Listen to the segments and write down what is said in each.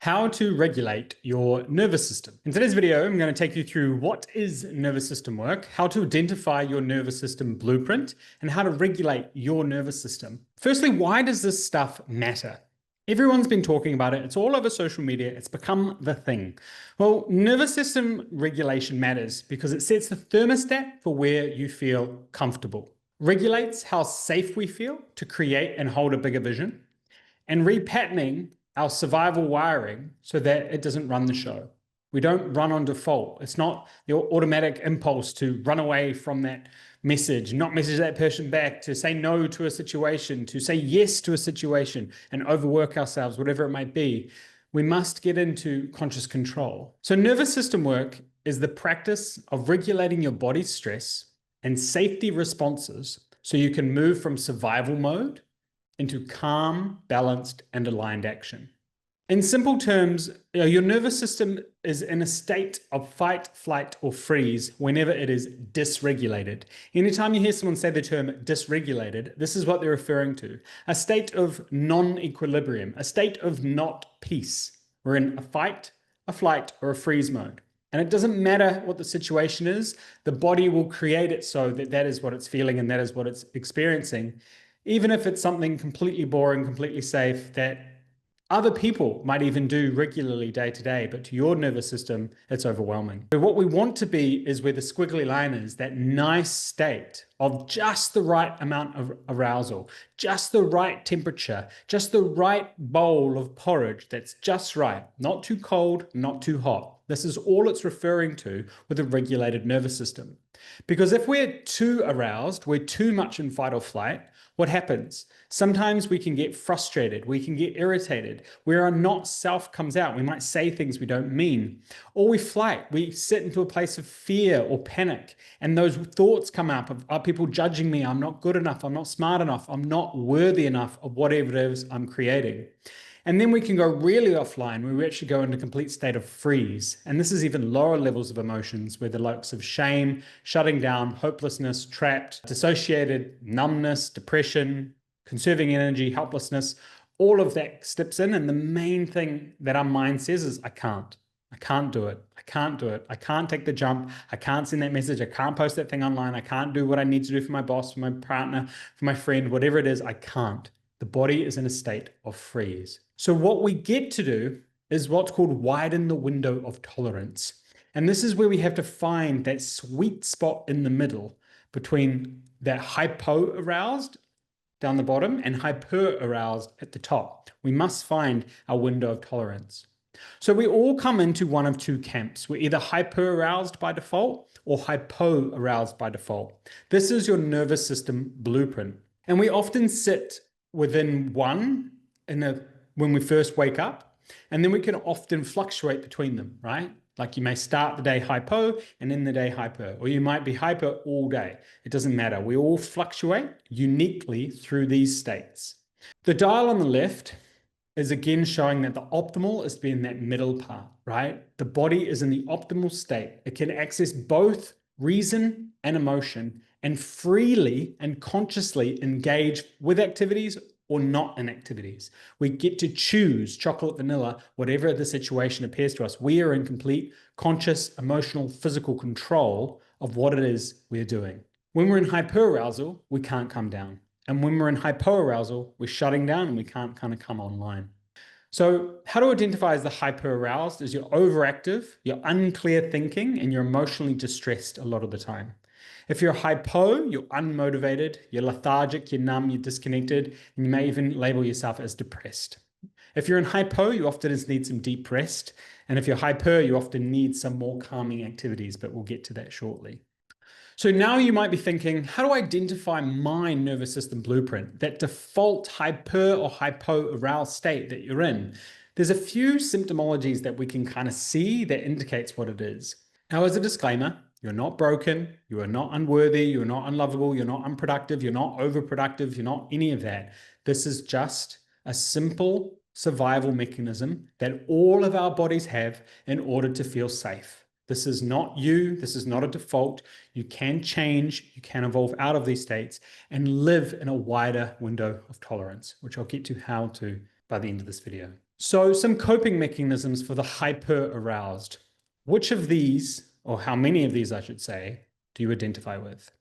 how to regulate your nervous system. In today's video, I'm going to take you through what is nervous system work, how to identify your nervous system blueprint, and how to regulate your nervous system. Firstly, why does this stuff matter? Everyone's been talking about it. It's all over social media. It's become the thing. Well, nervous system regulation matters because it sets the thermostat for where you feel comfortable, regulates how safe we feel to create and hold a bigger vision, and repatterning our survival wiring so that it doesn't run the show. We don't run on default. It's not the automatic impulse to run away from that message, not message that person back, to say no to a situation, to say yes to a situation and overwork ourselves, whatever it might be. We must get into conscious control. So nervous system work is the practice of regulating your body's stress and safety responses so you can move from survival mode into calm, balanced, and aligned action. In simple terms, your nervous system is in a state of fight, flight, or freeze whenever it is dysregulated. Anytime you hear someone say the term dysregulated, this is what they're referring to: a state of non-equilibrium, a state of not peace. We're in a fight, a flight, or a freeze mode. And it doesn't matter what the situation is, the body will create it so that that is what it's feeling and that is what it's experiencing. Even if it's something completely boring, completely safe, that other people might even do regularly day to day, but to your nervous system, it's overwhelming. So what we want to be is where the squiggly line is, that nice state of just the right amount of arousal, just the right temperature, just the right bowl of porridge that's just right, not too cold, not too hot. This is all it's referring to with a regulated nervous system. Because if we're too aroused, we're too much in fight or flight, what happens? Sometimes we can get frustrated, we can get irritated, where our not self comes out. We might say things we don't mean. Or we flight, we sit into a place of fear or panic, and those thoughts come up of, are people judging me? I'm not good enough, I'm not smart enough, I'm not worthy enough of whatever it is I'm creating. And then we can go really offline, where we actually go into a complete state of freeze. And this is even lower levels of emotions, where the likes of shame, shutting down, hopelessness, trapped, dissociated, numbness, depression, conserving energy, helplessness, all of that steps in. And the main thing that our mind says is, I can't do it. I can't do it. I can't take the jump. I can't send that message. I can't post that thing online. I can't do what I need to do for my boss, for my partner, for my friend, whatever it is, I can't. The body is in a state of freeze. So what we get to do is what's called widen the window of tolerance. And this is where we have to find that sweet spot in the middle between that hypo-aroused down the bottom and hyper-aroused at the top. We must find our window of tolerance. So we all come into one of two camps. We're either hyper-aroused by default or hypo-aroused by default. This is your nervous system blueprint. And we often sit within one when we first wake up, and then we can often fluctuate between them, right? Like you may start the day hypo and end the day hyper, or you might be hyper all day. It doesn't matter. We all fluctuate uniquely through these states. The dial on the left is again showing that the optimal is being that middle part, right? The body is in the optimal state. It can access both reason and emotion and freely and consciously engage with activities or not in activities. We get to choose chocolate, vanilla, whatever the situation appears to us. We are in complete conscious, emotional, physical control of what it is we're doing. When we're in hyperarousal, we can't come down. And when we're in hypoarousal, we're shutting down and we can't kind of come online. So how to identify as the hyperaroused is you're overactive, you're unclear thinking, and you're emotionally distressed a lot of the time. If you're hypo, you're unmotivated, you're lethargic, you're numb, you're disconnected, and you may even label yourself as depressed. If you're in hypo, you often just need some deep rest. And if you're hyper, you often need some more calming activities, but we'll get to that shortly. So now you might be thinking, how do I identify my nervous system blueprint, that default hyper or hypo-aroused state that you're in? There's a few symptomologies that we can kind of see that indicates what it is. Now, as a disclaimer, you're not broken, you are not unworthy, you're not unlovable, you're not unproductive, you're not overproductive, you're not any of that. This is just a simple survival mechanism that all of our bodies have in order to feel safe. This is not you. This is not a default. You can change. You can evolve out of these states and live in a wider window of tolerance, which I'll get to how to by the end of this video. So some coping mechanisms for the hyper-aroused. Which of these, or how many of these I should say, do you identify with?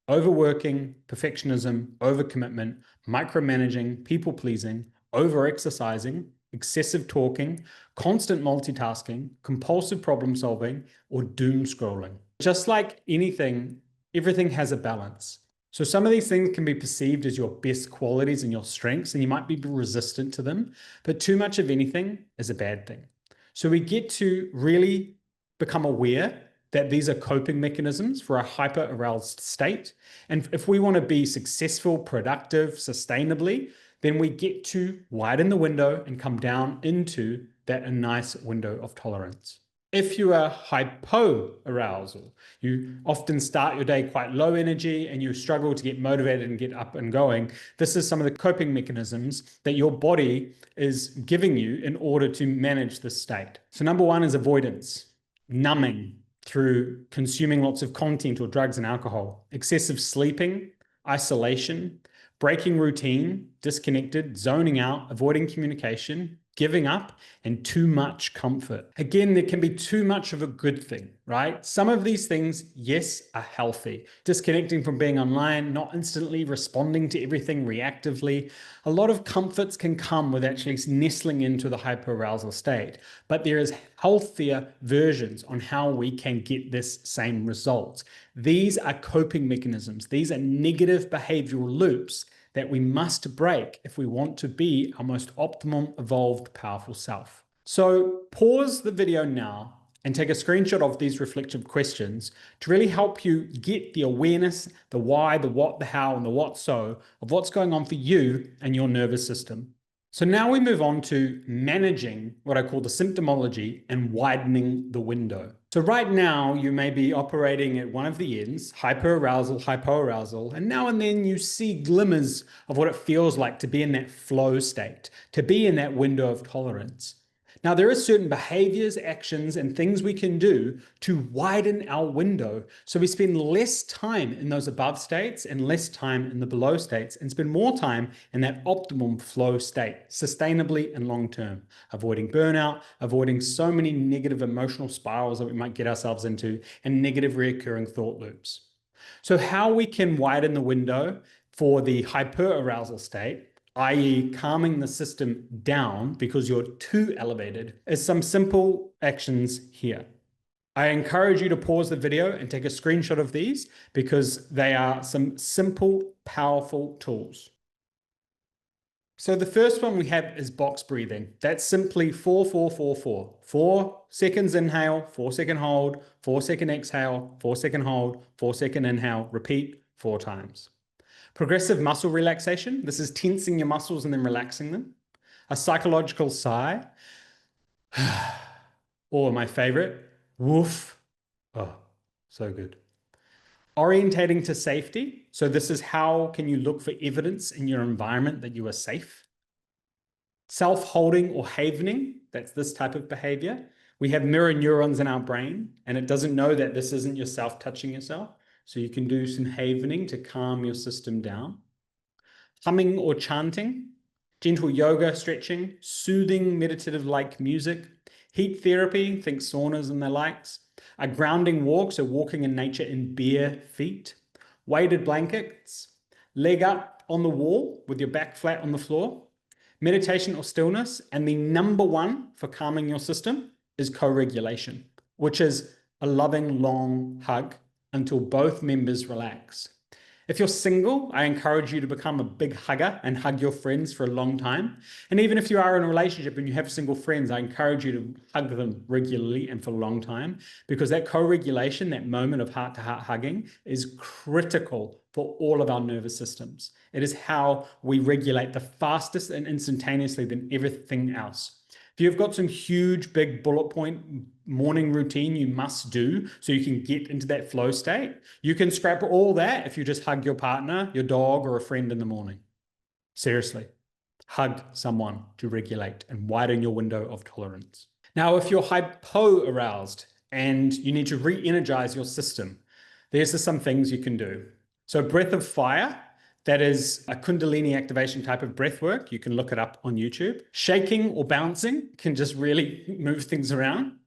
Overworking, perfectionism, overcommitment, micromanaging, people-pleasing, over-exercising, excessive talking, constant multitasking, compulsive problem solving, or doom scrolling. Just like anything, everything has a balance. So some of these things can be perceived as your best qualities and your strengths, and you might be resistant to them, but too much of anything is a bad thing. So we get to really become aware that these are coping mechanisms for a hyper-aroused state. And if we want to be successful, productive, sustainably, then we get to widen the window and come down into that a nice window of tolerance. If you are hypo-arousal, you often start your day quite low energy and you struggle to get motivated and get up and going. This is some of the coping mechanisms that your body is giving you in order to manage this state. So number one is avoidance, numbing through consuming lots of content or drugs and alcohol, excessive sleeping, isolation, breaking routine, disconnected, zoning out, avoiding communication, giving up, and too much comfort. Again, there can be too much of a good thing, right? Some of these things, yes, are healthy. Disconnecting from being online, not instantly responding to everything reactively. A lot of comforts can come with actually nestling into the hyperarousal state, but there is healthier versions on how we can get this same result. These are coping mechanisms. These are negative behavioral loops that we must break if we want to be our most optimum, evolved, powerful self. So pause the video now and take a screenshot of these reflective questions to really help you get the awareness, the why, the what, the how, and the what so of what's going on for you and your nervous system. So now we move on to managing what I call the symptomology and widening the window. So right now you may be operating at one of the ends, hyperarousal, hypoarousal, and now and then you see glimmers of what it feels like to be in that flow state, to be in that window of tolerance. Now, there are certain behaviors, actions, and things we can do to widen our window so we spend less time in those above states and less time in the below states and spend more time in that optimum flow state, sustainably and long term, avoiding burnout, avoiding so many negative emotional spirals that we might get ourselves into, and negative reoccurring thought loops. So how we can widen the window for the hyperarousal state, i.e. calming the system down because you're too elevated, is some simple actions here. I encourage you to pause the video and take a screenshot of these because they are some simple, powerful tools. So the first one we have is box breathing. That's simply 4, 4, 4, 4. 4 seconds inhale, 4 second hold, 4 second exhale, 4 second hold, 4 second inhale, repeat 4 times. Progressive muscle relaxation. This is tensing your muscles and then relaxing them. A psychological sigh. Or my favorite, woof. Oh, so good. Orientating to safety. So this is how can you look for evidence in your environment that you are safe. Self-holding or havening. That's this type of behavior. We have mirror neurons in our brain, and it doesn't know that this isn't yourself touching yourself. So you can do some havening to calm your system down. Humming or chanting, gentle yoga, stretching, soothing meditative-like music, heat therapy, think saunas and the likes, a grounding walk, so walking in nature in bare feet, weighted blankets, leg up on the wall with your back flat on the floor, meditation or stillness, and the number one for calming your system is co-regulation, which is a loving long hug until both members relax. If you're single, I encourage you to become a big hugger and hug your friends for a long time. And even if you are in a relationship and you have single friends, I encourage you to hug them regularly and for a long time, because that co-regulation, that moment of heart-to-heart hugging, is critical for all of our nervous systems. It is how we regulate the fastest and instantaneously than everything else. If you've got some huge, big bullet point morning routine you must do so you can get into that flow state, you can scrap all that if you just hug your partner, your dog, or a friend in the morning. Seriously, hug someone to regulate and widen your window of tolerance. Now, if you're hypo-aroused and you need to re-energize your system, there's some things you can do. So breath of fire. That is a Kundalini activation type of breath work. You can look it up on YouTube. Shaking or bouncing can just really move things around.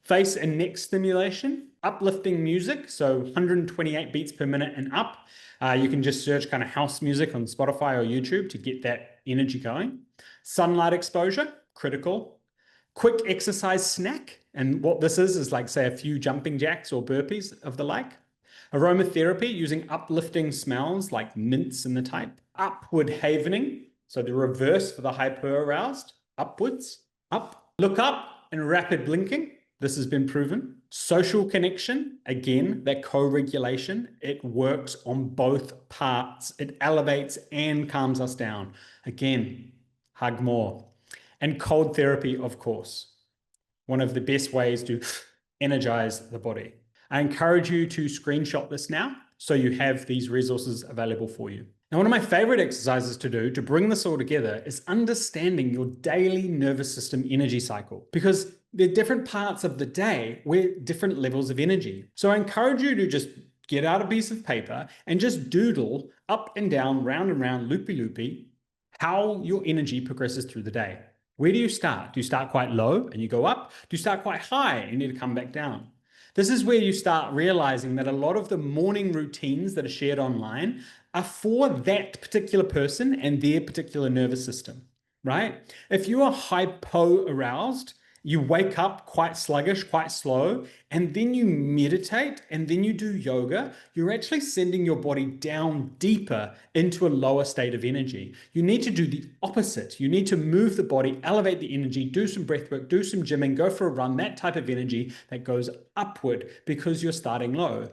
Face and neck stimulation, uplifting music, so 128 beats per minute and up. You can just search kind of house music on Spotify or YouTube to get that energy going. Sunlight exposure, critical. Quick exercise snack. And what this is like, say, a few jumping jacks or burpees of the like. Aromatherapy using uplifting smells like mints and the type. Upward havening, so the reverse for the hyper-aroused. Upwards, up. Look up and rapid blinking. This has been proven. Social connection, again, that co-regulation, it works on both parts. It elevates and calms us down. Again, hug more. And cold therapy, of course, one of the best ways to energize the body. I encourage you to screenshot this now so you have these resources available for you. Now, one of my favorite exercises to do to bring this all together is understanding your daily nervous system energy cycle, because there are different parts of the day where different levels of energy. So I encourage you to just get out a piece of paper and just doodle up and down, round and round, loopy, how your energy progresses through the day. Where do you start? Do you start quite low and you go up? Do you start quite high and you need to come back down? This is where you start realizing that a lot of the morning routines that are shared online are for that particular person and their particular nervous system, right? If you are hypo-aroused, you wake up quite sluggish, quite slow, and then you meditate and then you do yoga, you're actually sending your body down deeper into a lower state of energy. You need to do the opposite. You need to move the body, elevate the energy, do some breath work, do some gymming, go for a run, that type of energy that goes upward because you're starting low.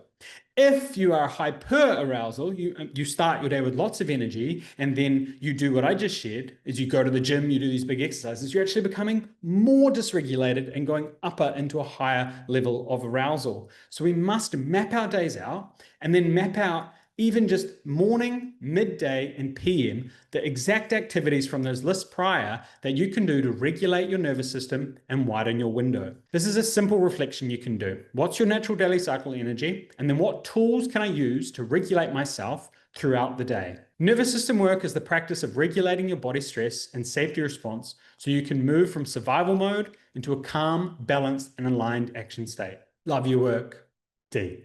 If you are hyper-arousal, you start your day with lots of energy, and then you do what I just shared, is you go to the gym, you do these big exercises, you're actually becoming more dysregulated and going upper into a higher level of arousal. So we must map our days out and then map out even just morning, midday, and PM, the exact activities from those lists prior that you can do to regulate your nervous system and widen your window. This is a simple reflection you can do. What's your natural daily cycle energy? And then what tools can I use to regulate myself throughout the day? Nervous system work is the practice of regulating your body stress and safety response so you can move from survival mode into a calm, balanced, and aligned action state. Love your work. D.